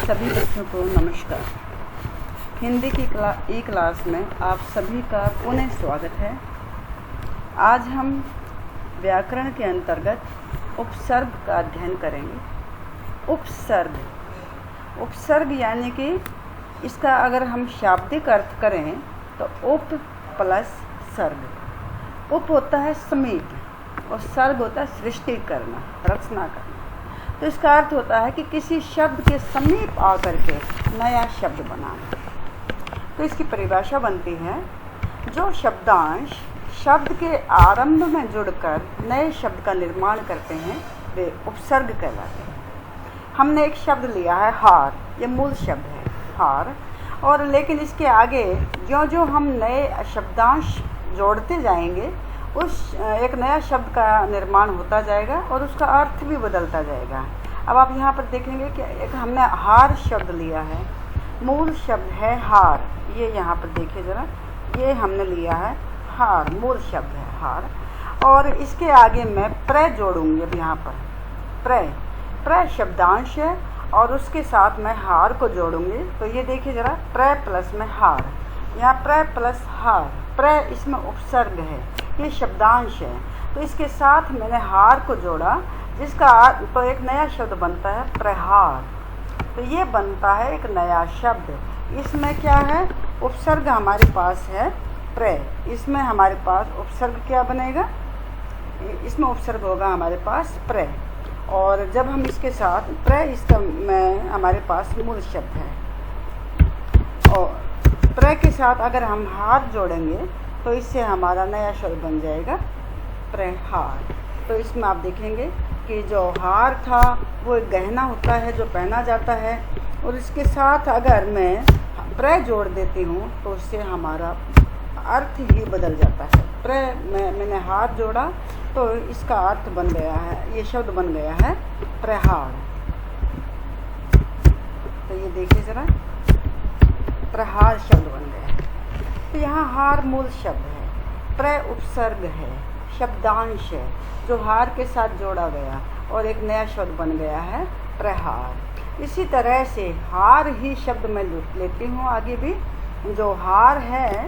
सभी बच्चों को नमस्कार। हिंदी की क्लास में आप सभी का पुनः स्वागत है। आज हम व्याकरण के अंतर्गत उपसर्ग का अध्ययन करेंगे। उपसर्ग यानी कि इसका अगर हम शाब्दिक अर्थ करें तो उप प्लस सर्ग। उप होता है समीप और सर्ग होता है सृष्टि करना, रचना करना। तो इसका अर्थ होता है कि किसी शब्द के समीप आकर के नया शब्द बनाना। तो इसकी परिभाषा बनती है, जो शब्दांश शब्द के आरंभ में जुड़कर नए शब्द का निर्माण करते हैं वे उपसर्ग कहलाते हैं। हमने एक शब्द लिया है हार, ये मूल शब्द है हार, और लेकिन इसके आगे जो जो हम नए शब्दांश जोड़ते जाएंगे उस एक नया शब्द का निर्माण होता जाएगा और उसका अर्थ भी बदलता जाएगा। अब आप यहाँ पर देखेंगे कि एक हमने हार शब्द लिया है, मूल शब्द है हार। ये यहाँ पर देखिए ज़रा, ये हमने लिया है हार, मूल शब्द है हार। और इसके आगे मैं प्र जोड़ूंगी। अब यहाँ पर प्र शब्दांश है और उसके साथ मैं हार को जोड़ूंगी। तो ये देखिए ज़रा, प्र प्लस में हार, यहाँ प्र प्लस हार, प्र इसमें उपसर्ग है, ये शब्दांश है। तो इसके साथ मैंने हार को जोड़ा, जिसका तो एक नया शब्द बनता है प्रहार। तो ये बनता है एक नया शब्द। इसमें क्या है, उपसर्ग हमारे पास है प्र, इसमें हमारे पास उपसर्ग क्या बनेगा, इसमें उपसर्ग होगा हमारे पास प्र। और जब हम इसके साथ प्र, इसका में हमारे पास मूल शब्द है और प्र के साथ अगर हम हार जोड़ेंगे तो इससे हमारा नया शब्द बन जाएगा प्रहार। तो इसमें आप देखेंगे कि जो हार था वो एक गहना होता है जो पहना जाता है, और इसके साथ अगर मैं प्र जोड़ देती हूँ तो उससे हमारा अर्थ ही बदल जाता है। मैंने हार जोड़ा तो इसका अर्थ बन गया है, ये शब्द बन गया है प्रहार। तो ये देखिए ज़रा, प्रहार शब्द बन गया है। तो यहाँ हार मूल शब्द है, प्र उपसर्ग है, शब्दांश है जो हार के साथ जोड़ा गया और एक नया शब्द बन गया है प्रहार। इसी तरह से हार ही शब्द मैं लेती हूँ आगे भी। जो हार है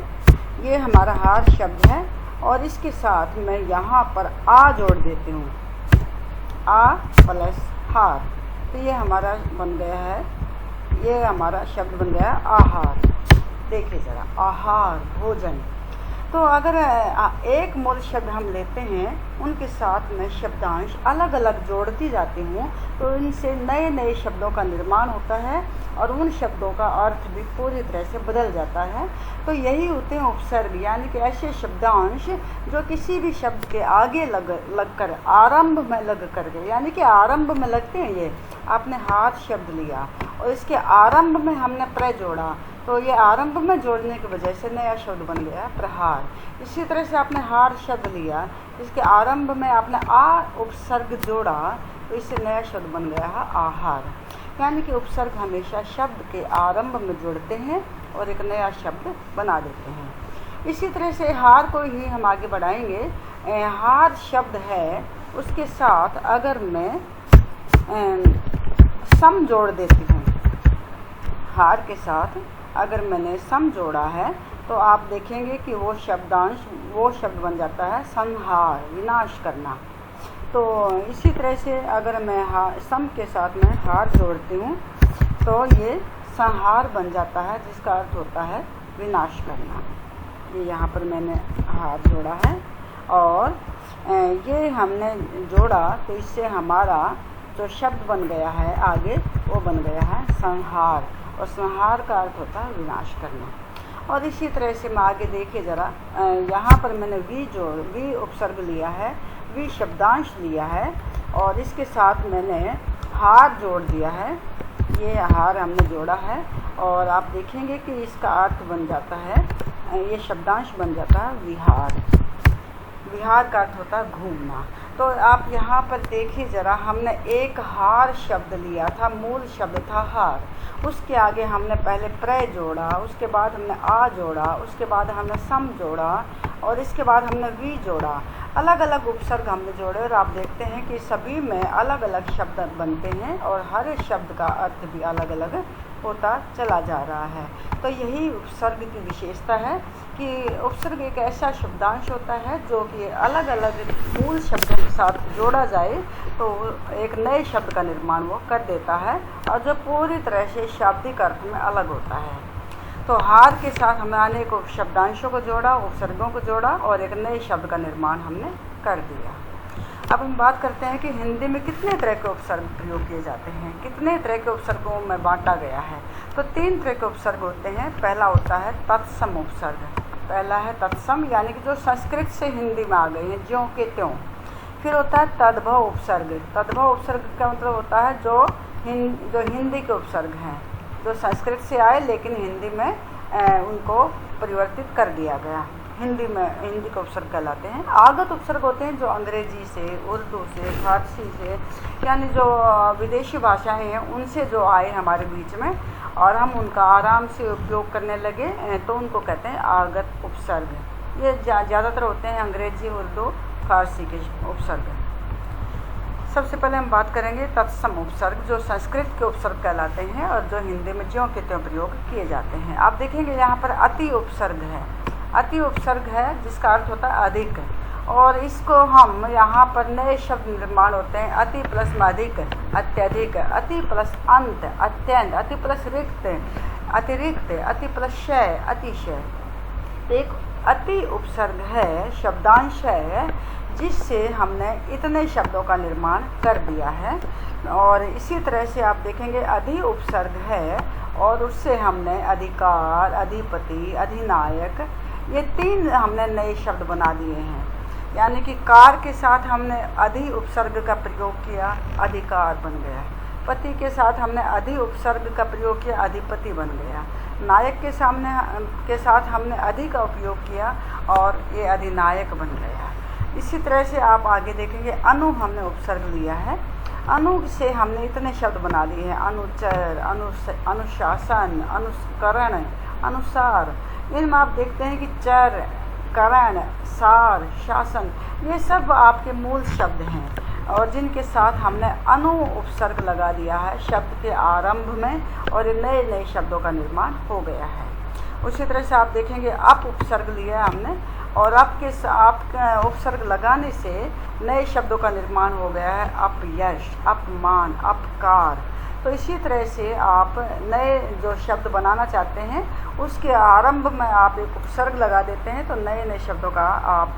ये हमारा हार शब्द है और इसके साथ मैं यहाँ पर आ जोड़ देती हूँ, आ प्लस हार। तो ये हमारा बन गया है, ये हमारा शब्द बन गया आहार। देखिए ज़रा, आहार भोजन। तो अगर एक मूल शब्द हम लेते हैं, उनके साथ मैं शब्दांश अलग अलग जोड़ती जाती हूँ तो इनसे नए नए शब्दों का निर्माण होता है और उन शब्दों का अर्थ भी पूरी तरह से बदल जाता है। तो यही होते हैं उपसर्ग, यानी कि ऐसे शब्दांश जो किसी भी शब्द के आगे लग कर, आरंभ में लग करके, यानी कि आरंभ में लगते हैं। ये आपने हार शब्द लिया और इसके आरंभ में हमने प्र जोड़ा, तो ये आरंभ में जोड़ने की वजह से नया शब्द बन गया प्रहार। इसी तरह से आपने हार शब्द लिया, इसके आरंभ में आपने आ उपसर्ग जोड़ा तो इससे नया शब्द बन गया है आहार। यानी कि उपसर्ग हमेशा शब्द के आरंभ में जोड़ते हैं और एक नया शब्द बना देते हैं। इसी तरह से हार को ही हम आगे बढ़ाएंगे। हार शब्द है, उसके साथ अगर मैं सम जोड़ देती हूँ, हार के साथ अगर मैंने सम जोड़ा है तो आप देखेंगे कि वो शब्दांश, वो शब्द बन जाता है संहार, विनाश करना। तो इसी तरह से अगर मैं सम के साथ में हार जोड़ती हूँ तो ये संहार बन जाता है, जिसका अर्थ होता है विनाश करना। ये यहाँ पर मैंने हार जोड़ा है और ये हमने जोड़ा तो इससे हमारा जो शब्द बन गया है आगे, वो बन गया है संहार, और संहार का अर्थ होता है विनाश करना। और इसी तरह से मैं आगे देखिए ज़रा, यहाँ पर मैंने वी उपसर्ग लिया है, वी शब्दांश लिया है और इसके साथ मैंने हार जोड़ दिया है। ये हार हमने जोड़ा है और आप देखेंगे कि इसका अर्थ बन जाता है, ये शब्दांश बन जाता है विहार। विहार का अर्थ होता है घूमना। तो आप यहाँ पर देखिए ज़रा, हमने एक हार शब्द लिया था, मूल शब्द था हार, उसके आगे हमने पहले प्र जोड़ा, उसके बाद हमने आ जोड़ा, उसके बाद हमने सम जोड़ा और इसके बाद हमने वी जोड़ा। अलग अलग उपसर्ग हमने जोड़े और आप देखते हैं कि सभी में अलग अलग शब्द बनते हैं और हर एक शब्द का अर्थ भी अलग अलग होता चला जा रहा है। तो यही उपसर्ग की विशेषता है कि उपसर्ग एक ऐसा शब्दांश होता है जो कि अलग अलग मूल शब्दों के साथ जोड़ा जाए तो एक नए शब्द का निर्माण वो कर देता है और जो पूरी तरह से शाब्दिक अर्थ में अलग होता है। तो हार के साथ हमने अनेक शब्दांशों को जोड़ा, उपसर्गों को जोड़ा और एक नए शब्द का निर्माण हमने कर दिया। अब हम बात करते हैं कि हिंदी में कितने तरह के उपसर्ग प्रयोग किए जाते हैं, कितने तरह के उपसर्गों में बांटा गया है। तो 3 तरह के उपसर्ग होते हैं। पहला होता है तत्सम उपसर्ग। पहला है तत्सम यानी कि जो संस्कृत से हिंदी में आ गए हैं, ज्यों के त्यों। फिर होता है तद्भव उपसर्ग। तद्भव उपसर्ग का मतलब होता है जो हिंदी के उपसर्ग हैं, जो संस्कृत से आए लेकिन हिंदी में उनको परिवर्तित कर दिया गया, हिंदी के उपसर्ग कहलाते हैं। आगत उपसर्ग होते हैं जो अंग्रेजी से, उर्दू से, फारसी से, यानी जो विदेशी भाषाएं हैं उनसे जो आए हमारे बीच में और हम उनका आराम से उपयोग करने लगे तो उनको कहते हैं आगत उपसर्ग। ये ज़्यादातर होते हैं अंग्रेजी, उर्दू, फारसी के उपसर्ग। सबसे पहले हम बात करेंगे तत्सम उपसर्ग जो संस्कृत के उपसर्ग कहलाते हैं और जो हिंदी में ज्यों के त्यों प्रयोग किए जाते हैं। आप देखेंगे यहाँ पर अति उपसर्ग है। अति उपसर्ग है जिसका अर्थ होता है अधिक, और इसको हम यहाँ पर नए शब्द निर्माण होते हैं। अति प्लस में अधिक, अत्यधिक, अति प्लस अंत, अत्यंत, अति प्लस रिक्त, अतिरिक्त, अति प्लस शय, अतिशय। एक अति उपसर्ग है, शब्दांश है जिससे हमने इतने शब्दों का निर्माण कर दिया है। और इसी तरह से आप देखेंगे अधि उपसर्ग है और उससे हमने अधिकार, अधिपति, अधिनायक, ये 3 हमने नए शब्द बना दिए हैं। यानी कि कार के साथ हमने अधि उपसर्ग का प्रयोग किया, अधिकार बन गया। पति के साथ हमने अधि उपसर्ग का प्रयोग किया, अधिपति बन गया। नायक के साथ हमने अधि का उपयोग किया और ये अधिनायक बन गया। इसी तरह से आप आगे देखेंगे अनु हमने उपसर्ग लिया है। अनु से हमने इतने शब्द बना लिए हैं, अनुचर, अनुशासन, अनुकरण, अनुसार। इनमें आप देखते हैं कि चर, करण, सार, शासन, ये सब आपके मूल शब्द हैं और जिनके साथ हमने अनु उपसर्ग लगा दिया है शब्द के आरंभ में और ये नए नए शब्दों का निर्माण हो गया है। उसी तरह से आप देखेंगे अप उपसर्ग लिया है हमने और आपके उपसर्ग लगाने से नए शब्दों का निर्माण हो गया है अपयश, अपमान, अपकार। तो इसी तरह से आप नए जो शब्द बनाना चाहते हैं उसके आरंभ में आप एक उपसर्ग लगा देते हैं तो नए नए शब्दों का आप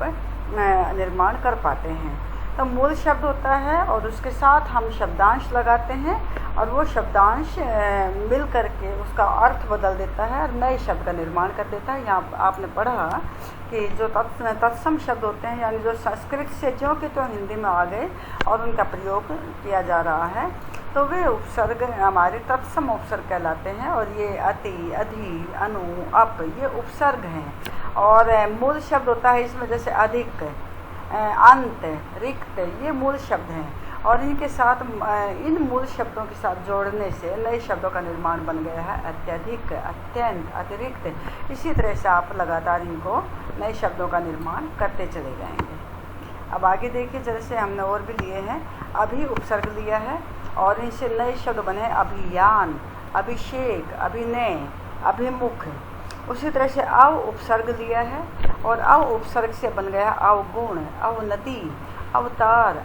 निर्माण कर पाते हैं। तो मूल शब्द होता है और उसके साथ हम शब्दांश लगाते हैं और वो शब्दांश मिल करके उसका अर्थ बदल देता है और नए शब्द का निर्माण कर देता है। यहाँ आपने पढ़ा कि जो तत्सम शब्द होते हैं यानी जो संस्कृत से ज्यों के त्यों हिंदी में आ गए और उनका प्रयोग किया जा रहा है तो वे उपसर्ग हमारे तत्सम उपसर्ग कहलाते हैं। और ये अति, अधि, अनु, अप ये उपसर्ग हैं और मूल शब्द होता है इसमें जैसे अधिक, अंत, रिक्त, ये मूल शब्द हैं और इनके साथ इन मूल शब्दों के साथ जोड़ने से नए शब्दों का निर्माण बन गया है अत्यधिक, अत्यंत, अतिरिक्त। इसी तरह से आप लगातार इनको नए शब्दों का निर्माण करते चले जाएंगे। अब आगे देखिए, जैसे हमने और भी लिए हैं, अभी उपसर्ग लिया है और इनसे नए शब्द बने अभियान, अभिषेक, अभिनय, अभिमुख। उसी तरह से अव उपसर्ग लिया है और अव उपसर्ग से बन गया अवगुण, अवनति, अवतार,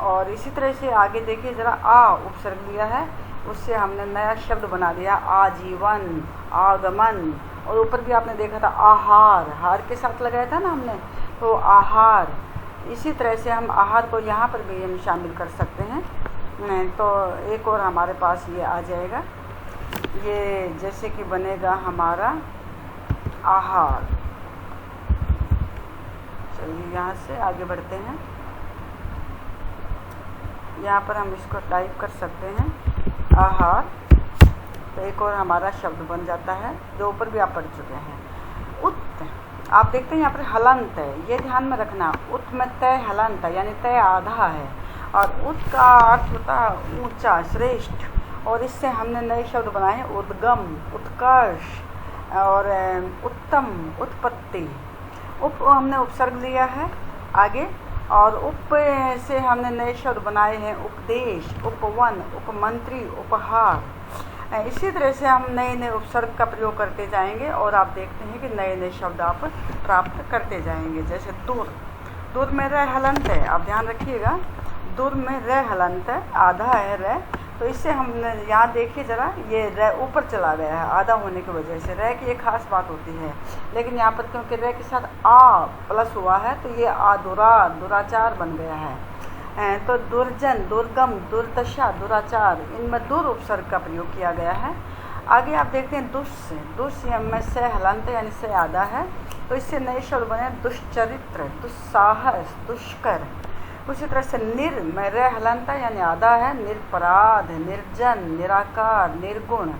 और इसी तरह से आगे देखिए जरा आ उपसर्ग लिया है, उससे हमने नया शब्द बना दिया आजीवन, आगमन। और ऊपर भी आपने देखा था आहार, हार के साथ लगाया था ना हमने, तो आहार। इसी तरह से हम आहार को यहाँ पर भी हम शामिल कर सकते हैं। तो एक और हमारे पास ये आ जाएगा, ये जैसे कि बनेगा हमारा आहार। चलिए यहाँ से आगे बढ़ते हैं। यहाँ पर हम इसको टाइप कर सकते हैं आहार, तो एक और हमारा शब्द बन जाता है जो ऊपर भी आप पढ़ चुके हैं। उत, आप देखते हैं यहाँ पर हलंत है, ये ध्यान में रखना। उत में तय हलंत है यानी तय आधा है और उत का अर्थ होता है ऊंचा, श्रेष्ठ। और इससे हमने नए शब्द बनाए हैं उद्गम, उत्कर्ष और उत्तम, उत्पत्ति। उप हमने उपसर्ग लिया है आगे, और उप से हमने नए शब्द बनाए हैं उपदेश, उपवन, उपमंत्री, उपहार। इसी तरह से हम नए नए उपसर्ग का प्रयोग करते जाएंगे और आप देखते हैं कि नए नए शब्द आप प्राप्त करते जाएंगे। जैसे दूर, दूर में र हलंत है, आप ध्यान रखिएगा, दूर में र हलंत है, आधा है र, तो इससे हमने यहाँ देखिए ज़रा, ये र ऊपर चला गया है आधा होने की वजह से। र की एक खास बात होती है, लेकिन यहाँ पर क्योंकि र के साथ आ प्लस हुआ है तो ये दुराचार बन गया है। तो दुर्जन, दुर्गम, दुर्दशा, दुराचार, इनमें दुर उपसर्ग का प्रयोग किया गया है। आगे आप देखते हैं दुष् में से हलंत यानी से आधा है, तो इससे नए शब्द बने दुष्चरित्र, दुस्साहस, दुष्कर। उसी तरह से निर में रे हलंत यानी आधा है, निरपराध, निर्जन, निराकार, निर्गुण,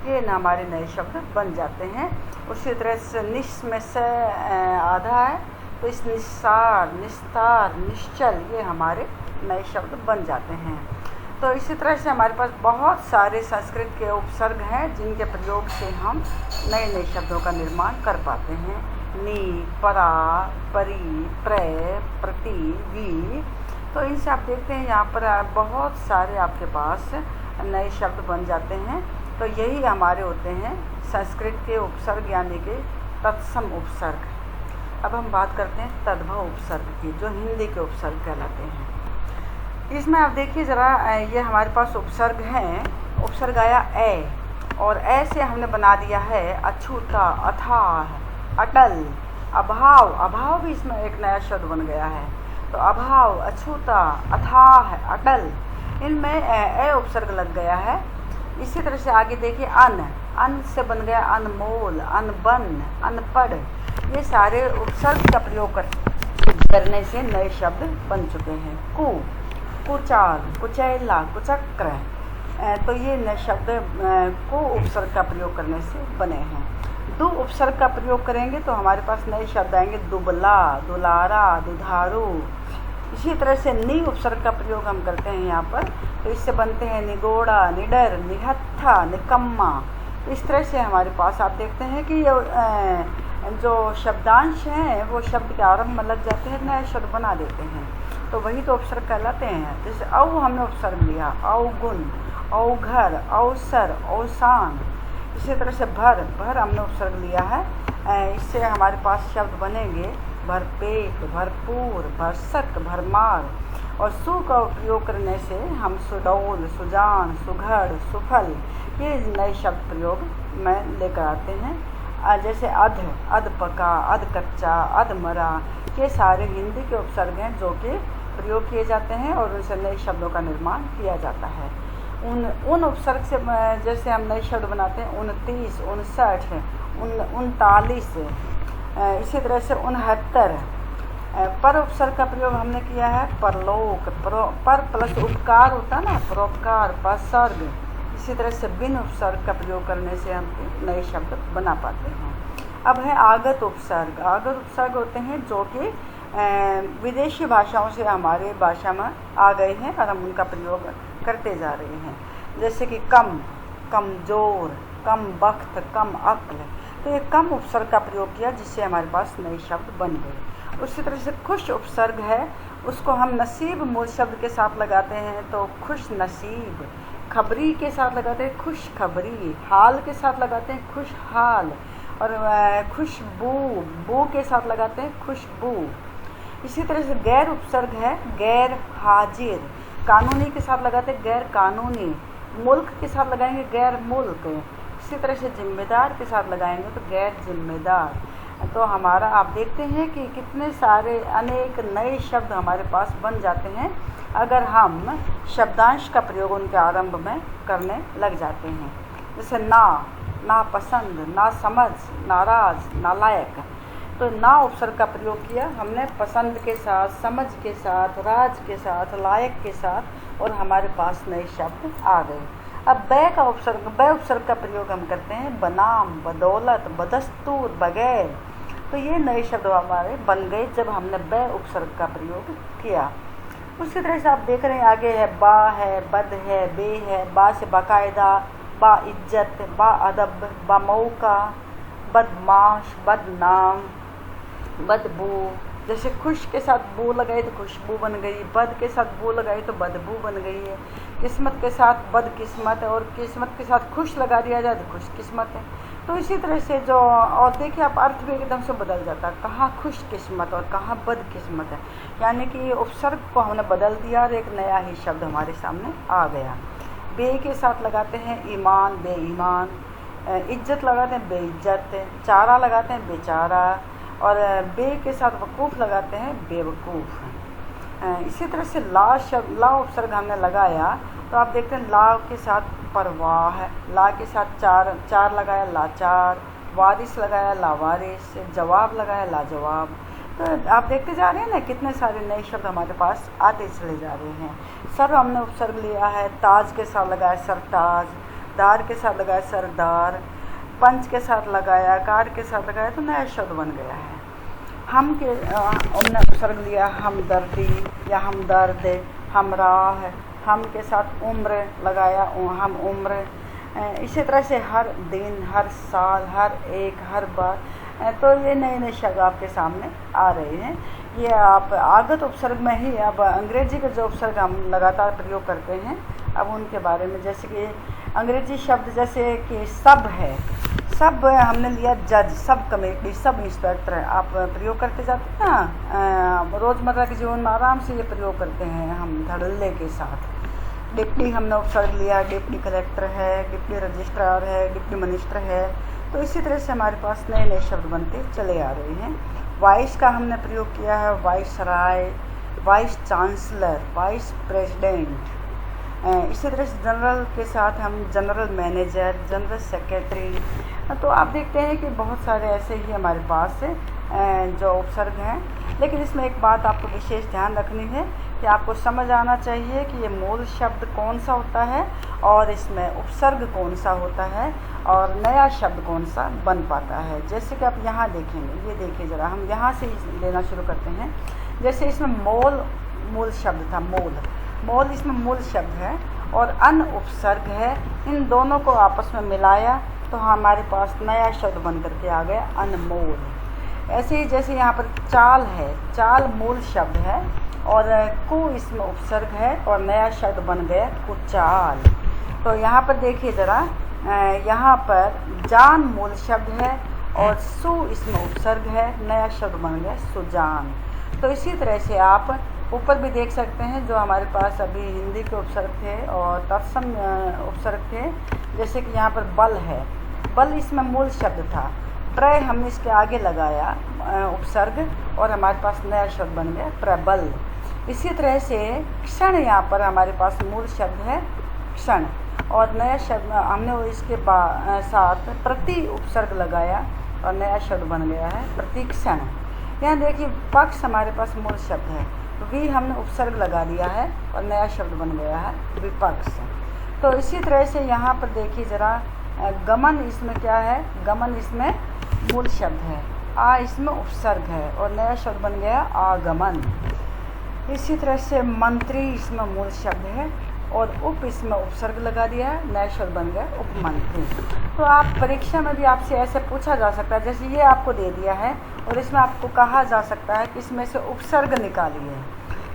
ये हमारे नए शब्द बन जाते हैं। उसी तरह से निश में से आधा है, तो इस निस्सार, निस्तार, निश्चल, ये हमारे नए शब्द बन जाते हैं। तो इसी तरह से हमारे पास बहुत सारे संस्कृत के उपसर्ग हैं जिनके प्रयोग से हम नए नए शब्दों का निर्माण कर पाते हैं। नी, परा, परी, प्र, प्रति, वी, तो इनसे आप देखते हैं यहाँ पर बहुत सारे आपके पास नए शब्द बन जाते हैं। तो यही हमारे होते हैं संस्कृत के उपसर्ग यानी कि तत्सम उपसर्ग। अब हम बात करते हैं तद्भव उपसर्ग की, जो हिंदी के उपसर्ग कहलाते हैं। इसमें आप देखिए ज़रा, ये हमारे पास उपसर्ग हैं, उपसर्ग आया ए, और ए से हमने बना दिया है अछूता, अथाह, अटल, अभाव। अभाव भी इसमें एक नया शब्द बन गया है। तो अभाव, अछूता, अथाह, अटल, इनमें ए उपसर्ग लग गया है। इसी तरह से आगे देखिए अन से बन गया अनमोल, अनबन, अनपढ़, ये सारे उपसर्ग का प्रयोग करने से नए शब्द बन चुके हैं। कुचाल, कुचैला, कुचक्र, तो ये नए शब्द को उपसर्ग का प्रयोग करने से बने हैं। दो उपसर्ग का प्रयोग करेंगे तो हमारे पास नए शब्द आएंगे दुबला, दुलारा, दुधारू। इसी तरह से नी उपसर्ग का प्रयोग हम करते हैं यहाँ पर, तो इससे बनते हैं निगोड़ा, निडर, निहत्था, निकम्मा। इस तरह से हमारे पास आप देखते हैं कि जो शब्दांश हैं वो शब्द के आरंभ में लग जाते हैं, नए शब्द बना देते हैं, तो वही तो उपसर्ग कहलाते हैं। जैसे औ हमने उपसर्ग लिया, अवगुण, अवघर, अवसर, अवसान। इसी तरह से भर हमने उपसर्ग लिया है, इससे हमारे पास शब्द बनेंगे भरपेट, भरपूर, भरसक, भरमार। और सु का उपयोग करने से हम सुडौल, सुजान, सुघड़, सुफल, ये नए शब्द प्रयोग में लेकर आते हैं। जैसे अध, अध पका, अध कच्चा, अध मरा, ये सारे हिंदी के उपसर्ग हैं जो कि प्रयोग किए जाते हैं और उनसे नए शब्दों का निर्माण किया जाता है। उन उपसर्ग से जैसे हम नए शब्द बनाते हैं 29, 59, 39, इसी तरह से 69। पर उपसर्ग का प्रयोग हमने किया है परलोक, पर प्लस उपकार होता है ना, परोपकार, परसर्ग। इसी तरह से बिन उपसर्ग का प्रयोग करने से हम नए शब्द बना पाते हैं। अब है आगत उपसर्ग। आगत उपसर्ग होते हैं जो कि विदेशी भाषाओं से हमारे भाषा में आ गए हैं और हम उनका प्रयोग करते जा रहे हैं। जैसे कि कम, कमज़ोर, कम बख्त, कम अक्ल, तो ये कम उपसर्ग का प्रयोग किया जिससे हमारे पास नए शब्द बन गए। उसी तरह से खुश उपसर्ग है, उसको हम नसीब मूल शब्द के साथ लगाते हैं तो खुश नसीब, खबरी के साथ लगाते हैं खुश खबरी, हाल के साथ लगाते हैं खुश हाल, और खुशबू, बू के साथ लगाते हैं खुशबू। इसी तरह से गैर उपसर्ग है गैर हाजिर, कानूनी के साथ लगाते हैं गैर कानूनी, मुल्क के साथ लगाएंगे गैर मुल्क। इसी तरह से जिम्मेदार के साथ लगाएंगे तो गैर जिम्मेदार। तो हमारा आप देखते हैं कि कितने सारे अनेक नए शब्द हमारे पास बन जाते हैं अगर हम शब्दांश का प्रयोग उनके आरंभ में करने लग जाते हैं। जैसे नापसंद, नासमझ, नाराज, नालायक, तो ना उपसर्ग का प्रयोग किया हमने पसंद के साथ, समझ के साथ, राज के साथ, लायक के साथ, और हमारे पास नए शब्द आ गए। अब बै उपसर्ग का प्रयोग हम करते हैं बनाम, बदौलत, बदस्तूर, बगैर, तो ये नए शब्द हमारे बन गए जब हमने बै उपसर्ग का प्रयोग किया। उसी तरह से आप देख रहे हैं आगे है बा है, बद है, बे है, बा से बाकायदा, बा इज्जत, बा अदब, बा मौका, बदमाश, बदनाम, बदबू, जैसे खुश के साथ बू लगाई तो खुशबू बन गई, बद के साथ बू लगाई तो बदबू बन गई है। किस्मत के साथ बदकिस्मत, और किस्मत के साथ खुश लगा दिया जाए तो खुशकिस्मत है। तो इसी तरह से जो, और देखिए आप अर्थ भी एकदम से बदल जाता है, कहाँ खुश किस्मत और कहाँ बदकिस्मत है, यानी कि उपसर्ग को हमने बदल दिया और एक नया ही शब्द हमारे सामने आ गया। बे के साथ लगाते हैं ईमान, बेईमान, इज्जत लगाते हैं बेइज्जत, चारा लगाते हैं बेचारा, और बे के साथ वकूफ़ लगाते हैं बेवकूफ़। इसी तरह से ला शब्द, ला उपसर्ग हमने लगाया तो आप देखते हैं ला के साथ परवाह, ला के साथ चार लगाया लाचार, वारिस लगाया लावारिस, जवाब लगाया लाजवाब। तो आप देखते जा रहे हैं ना कितने सारे नए शब्द हमारे पास आते चले जा रहे हैं। सर हमने उपसर्ग लिया है, ताज के साथ लगाया सरताज, दार के साथ लगाया सरदार, पंच के साथ लगाया, कार के साथ लगाया तो नया शब्द बन गया है। हम के हमने उपसर्ग लिया हमदर्दी या हमदर्द, हमराह, हम के साथ उम्र लगाया हम उम्र। इसी तरह से हर दिन, हर साल, हर एक, हर बार, तो ये नए नए शब्द आपके सामने आ रहे हैं। ये आप आगत उपसर्ग में ही, अब अंग्रेजी के जो उपसर्ग हम लगातार प्रयोग करते हैं अब उनके बारे में, जैसे कि अंग्रेजी शब्द जैसे कि सब है, सब हमने लिया जज, सब कमेटी, सब इंस्पेक्टर, आप प्रयोग करते जाते हैं ना रोज़मर्रा के जीवन में, आराम से ये प्रयोग करते हैं हम धड़ल्ले के साथ। डिप्टी हमने उपसर्ग लिया, डिप्टी कलेक्टर है, डिप्टी रजिस्ट्रार है, डिप्टी मिनिस्टर है। तो इसी तरह से हमारे पास नए नए शब्द बनते चले आ रहे हैं। वाइस का हमने प्रयोग किया है, viceroy, vice chancellor, vice president. इसी तरह से जनरल के साथ हम जनरल मैनेजर, जनरल सेक्रेटरी। तो आप देखते हैं कि बहुत सारे ऐसे ही हमारे पास जो उपसर्ग हैं। लेकिन इसमें एक बात आपको विशेष ध्यान रखनी है कि आपको समझ आना चाहिए कि ये मूल शब्द कौन सा होता है और इसमें उपसर्ग कौन सा होता है और नया शब्द कौन सा बन पाता है। जैसे कि आप यहाँ देखेंगे, ये देखिए ज़रा, हम यहाँ से लेना शुरू करते हैं। जैसे इसमें मोल मूल शब्द था, मोल इसमें मूल शब्द है और अन उपसर्ग है। इन दोनों को आपस में मिलाया तो हमारे पास नया शब्द बन करके आ गया अनमोल। ऐसे ही जैसे यहाँ पर चाल है, चाल मूल शब्द है और कु इसमें उपसर्ग है और नया शब्द बन गया कुचाल। तो यहाँ पर देखिए ज़रा, यहाँ पर जान मूल शब्द है और सु इसमें उपसर्ग है, नया शब्द बन गया सुजान। तो इसी तरह से आप ऊपर भी देख सकते हैं जो हमारे पास अभी हिंदी के उपसर्ग थे और तत्सम उपसर्ग थे। जैसे कि यहाँ पर बल है, बल इसमें मूल शब्द था, प्रय हमने इसके आगे लगाया उपसर्ग और हमारे पास नया शब्द बन गया प्रबल। इसी तरह से क्षण, यहाँ पर हमारे पास मूल शब्द है क्षण और नया शब्द हमने इसके साथ प्रति उपसर्ग लगाया और नया शब्द बन गया है प्रतिक्षण। यहाँ देखिए पक्ष हमारे पास मूल शब्द है, वी हमने उपसर्ग लगा दिया है और नया शब्द बन गया है विपक्ष। तो इसी तरह से यहाँ पर देखिए ज़रा, गमन इसमें क्या है, गमन इसमें मूल शब्द है, आ इसमें उपसर्ग है और नया शब्द बन गया आगमन। इसी तरह से मंत्री इसमें मूल शब्द है और उप इसमें उपसर्ग लगा दिया है, नया शब्द बन गया उपमंत्री। तो आप परीक्षा में भी आपसे ऐसे पूछा जा सकता है, जैसे ये आपको दे दिया है और इसमें आपको कहा जा सकता है कि इसमें से उपसर्ग निकालिए।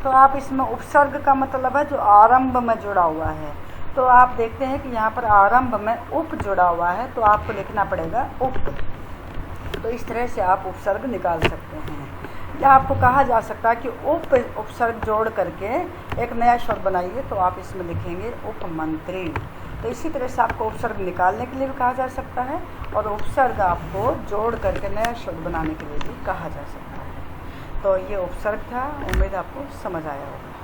तो आप इसमें उपसर्ग का मतलब है जो आरंभ में जुड़ा हुआ है। तो आप देखते हैं कि यहाँ पर आरंभ में उप जुड़ा हुआ है तो आपको लिखना पड़ेगा उप। तो इस तरह से आप उपसर्ग निकाल सकते हैं। या आपको कहा जा सकता है कि उप उपसर्ग जोड़ करके एक नया शब्द बनाइए तो आप इसमें लिखेंगे उपमंत्री। तो इसी तरह से आपको उपसर्ग निकालने के लिए भी कहा जा सकता है और उपसर्ग आपको जोड़ करके नया शब्द बनाने के लिए भी कहा जा सकता है। तो ये उपसर्ग था, उम्मीद आपको समझ आया होगा।